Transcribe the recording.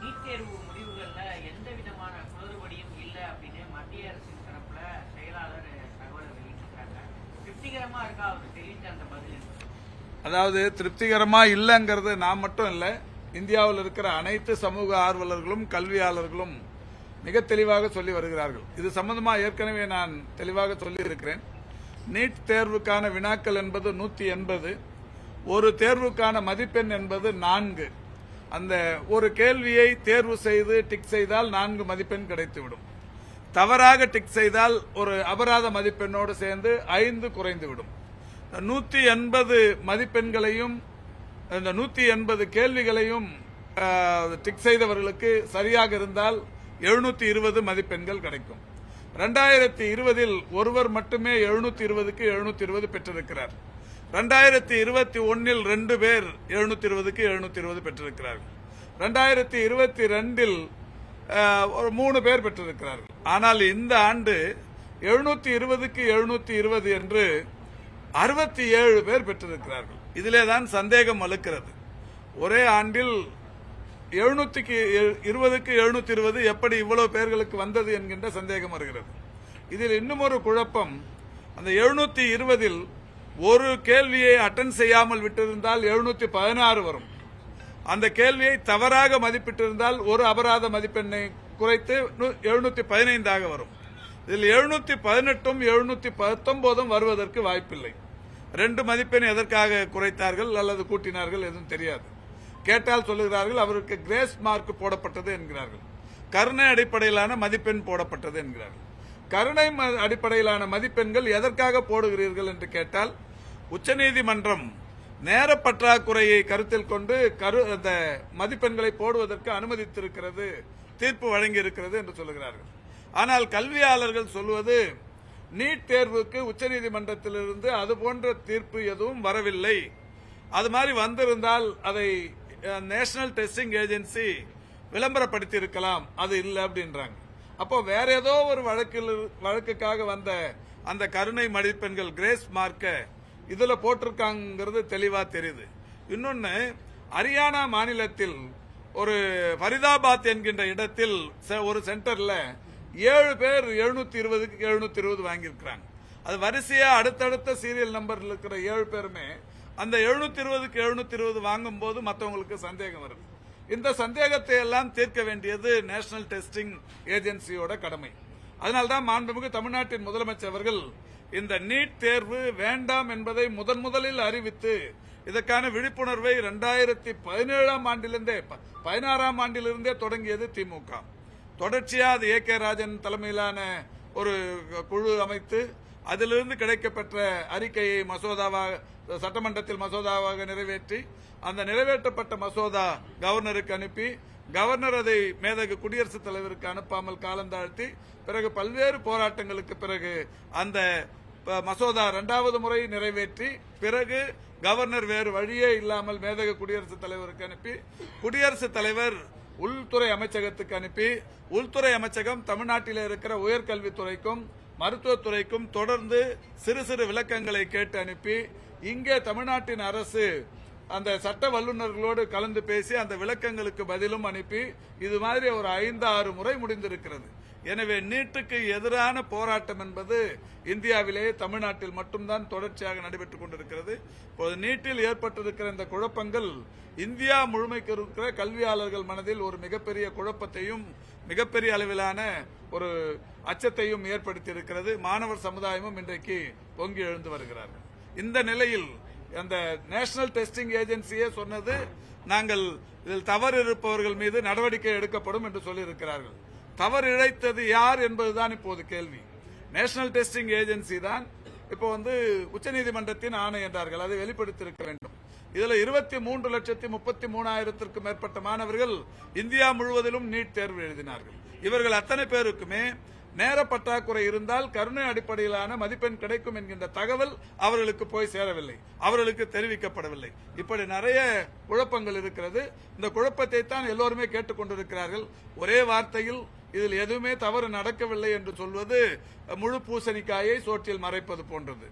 NEET தேர்வு முடிவுகள்ல எந்த விதமான குளறுபடியும் இல்லை அப்படின்னு மத்திய அரசின் தரப்புல செயலாளர் தகவலை வெளியிட்டிருக்காங்க. திருப்திகரமா இருக்கா அவர் தெரிவித்த அந்த பதில்? அதாவது திருப்திகரமா இல்லைங்கிறது நான் மட்டும் இல்லை, இந்தியாவில் இருக்கிற அனைத்து சமூக ஆர்வலர்களும் கல்வியாளர்களும் மிக தெளிவாக சொல்லி வருகிறார்கள். இது சம்பந்தமா ஏற்கனவே நான் தெளிவாக சொல்லி இருக்கிறேன். நீட் தேர்வுக்கான வினாக்கள் என்பது 180, ஒரு தேர்வுக்கான மதிப்பெண் என்பது 4. அந்த ஒரு கேள்வியை தேர்வு செய்து டிக் செய்தால் 4 மதிப்பெண் கிடைத்துவிடும். தவறாக டிக் செய்தால் ஒரு அபராத மதிப்பெண்ணோடு சேர்ந்து 5 குறைந்துவிடும். 180 மதிப்பெண்களையும் இந்த 180 கேள்விகளையும் டிக் செய்தவர்களுக்கு சரியாக இருந்தால் 720 மதிப்பெண்கள் கிடைக்கும். 2020 ஒருவர் மட்டுமே 720க்கு 720 பெற்றிருக்கிறார். 2021 2 பேர் 720க்கு 720 பெற்றிருக்கிறார்கள். 2022 ஒரு 3 பேர் பெற்றிருக்கிறார்கள். ஆனால் இந்த ஆண்டு 720க்கு 720 என்று 67 பேர் பெற்றிருக்கிறார்கள். இதிலேதான் சந்தேகம் வலுக்கிறது. ஒரே ஆண்டில் 720க்கு 720 எப்படி இவ்வளவு பேர்களுக்கு வந்தது என்கின்ற சந்தேகம் வருகிறது. இதில் இன்னும் ஒரு குழப்பம், அந்த 720 ஒரு கேள்வியை அட்டன் செய்யாமல் விட்டிருந்தால் 716 வரும். அந்த கேள்வியை தவறாக மதிப்பிட்டிருந்தால் ஒரு அபராத மதிப்பெண்ணை குறைத்து 715 வரும். இதில் 718ம் 719 வருவதற்கு வாய்ப்பில்லை. 2 மதிப்பெண் எதற்காக குறைத்தார்கள் அல்லது கூட்டினார்கள் எதுவும் தெரியாது. கேட்டால் சொல்லுகிறார்கள் அவருக்கு கிரேஸ் மார்க் போடப்பட்டது என்கிறார்கள். கருணை அடிப்படையிலான மதிப்பெண் போடப்பட்டது என்கிறார்கள். கருணை அடிப்படையிலான மதிப்பெண்கள் எதற்காக போடுகிறீர்கள் என்று கேட்டால், உச்சநீதிமன்றம் நேர பற்றாக்குறையை கருத்தில் கொண்டு அந்த மதிப்பெண்களை போடுவதற்கு அனுமதித்திருக்கிறது, தீர்ப்பு வழங்கியிருக்கிறது என்று சொல்லுகிறார்கள். ஆனால் கல்வியாளர்கள் சொல்வது, நீட் தேர்வுக்கு உச்சநீதிமன்றத்திலிருந்து அதுபோன்ற தீர்ப்பு எதுவும் வரவில்லை. அது மாதிரி வந்திருந்தால் அதை நேஷனல் டெஸ்டிங் ஏஜென்சி விளம்பரப்படுத்தி இருக்கலாம், அது இல்லை அப்படின்றாங்க. அப்போ வேற ஏதோ ஒரு வழக்குக்காக வந்த அந்த கருணை மதிப்பெண்கள் கிரேஸ் மார்க்க இதுல போட்டிருக்காங்கிறது தெளிவா தெரியுது. இன்னொன்னு, ஹரியானா மாநிலத்தில் ஒரு ஃபரிதாபாத் என்கின்ற இடத்தில் ஒரு சென்டர்ல 7 பேர் 720க்கு 720 வாங்கியிருக்கிறாங்க. அது வரிசையா அடுத்தடுத்த சீரியல் நம்பர்ல இருக்கிற 7 பேருமே அந்த 720க்கு 720 வாங்கும் போது மற்றவங்களுக்கு சந்தேகம் வருது. இந்த சந்தேகத்தை எல்லாம் தீர்க்க வேண்டியது நேஷனல் டெஸ்டிங் ஏஜென்சியோட கடமை. அதனால்தான் மாண்புமிகு தமிழ்நாட்டின் முதலமைச்சர் அவர்கள் இந்த நீட் தேர்வு வேண்டாம் என்பதை முதலில் அறிவித்து இதற்கான விழிப்புணர்வை 2017ஆம் ஆண்டிலிருந்தே 16ஆம் ஆண்டிலிருந்தே தொடங்கியது திமுக. தொடர்ச்சியா அது ஏ.கே. ராஜன் தலைமையிலான ஒரு குழு அமைத்து அதிலிருந்து கிடைக்கப்பெற்ற அறிக்கையை சட்டமன்றத்தில் மசோதாவாக நிறைவேற்றி, அந்த நிறைவேற்றப்பட்ட மசோதா கவர்னருக்கு அனுப்பி, கவர்னர் அதை மேதகு குடியரசுத் தலைவருக்கு அனுப்பாமல் காலந்தாழ்த்தி, பிறகு பல்வேறு போராட்டங்களுக்கு பிறகு அந்த மசோதா 2வது முறை நிறைவேற்றி, பிறகு கவர்னர் வேறு வழியே இல்லாமல் மேதகு குடியரசுத் தலைவருக்கு அனுப்பி, குடியரசுத் தலைவர் உள்துறை அமைச்சகத்துக்கு அனுப்பி, உள்துறை அமைச்சகம் தமிழ்நாட்டில் இருக்கிற உயர்கல்வித்துறைக்கும் மருத்துவத்துறைக்கும் தொடர்ந்து சிறு சிறு விளக்கங்களை கேட்டு அனுப்பி, இங்கே தமிழ்நாட்டின் அரசு அந்த சட்ட வல்லுநர்களோடு கலந்து பேசி அந்த விளக்கங்களுக்கு பதிலும் அனுப்பி, இது மாதிரி ஒரு 5-6 முறை முடிந்திருக்கிறது. எனவே நீட்டுக்கு எதிரான போராட்டம் என்பது இந்தியாவிலேயே தமிழ்நாட்டில் மட்டும்தான் தொடர்ச்சியாக நடைபெற்றுக் கொண்டிருக்கிறது. இப்போது நீட்டில் ஏற்பட்டிருக்கிற இந்த குழப்பங்கள் இந்தியா முழுமைக்கு இருக்கிற கல்வியாளர்கள் மனதில் ஒரு மிகப்பெரிய குழப்பத்தையும் மிகப்பெரிய அளவிலான ஒரு அச்சத்தையும் ஏற்படுத்தி இருக்கிறது. மாணவர் சமுதாயமும் இன்றைக்கு பொங்கி எழுந்து வருகிறார்கள். இந்த நிலையில் அந்த நேஷனல் டெஸ்டிங் ஏஜென்சியே சொன்னது, நாங்கள் இதில் தவறு இருப்பவர்கள் மீது நடவடிக்கை எடுக்கப்படும் என்று சொல்லியிருக்கிறார்கள். தவறு இழைத்தது யார் என்பதுதான் இப்போது கேள்வி. நேஷனல் டெஸ்டிங் ஏஜென்சி தான் இப்போ உச்சநீதிமன்றத்தின் ஆணை என்றார்கள், அதை வெளிப்படுத்தியிருக்க வேண்டும். இதுல 23,33,000த்திற்கும் மேற்பட்ட மாணவர்கள் இந்தியா முழுவதிலும் நீட் தேர்வு எழுதினார்கள். இவர்கள் அத்தனை பேருக்குமே நேர பற்றாக்குறை இருந்தால் கருணை அடிப்படையிலான மதிப்பெண் கிடைக்கும் என்கின்ற தகவல் அவர்களுக்கு போய் சேரவில்லை, அவர்களுக்கு தெரிவிக்கப்படவில்லை. இப்படி நிறைய குழப்பங்கள் இருக்கிறது. இந்த குழப்பத்தை தான் எல்லோருமே கேட்டுக்கொண்டிருக்கிறார்கள். ஒரே வார்த்தையில் இதில் எதுவுமே தவறு நடக்கவில்லை என்று சொல்வது முழு பூசணிக்காயை சோற்றில் மறைப்பது போன்றது.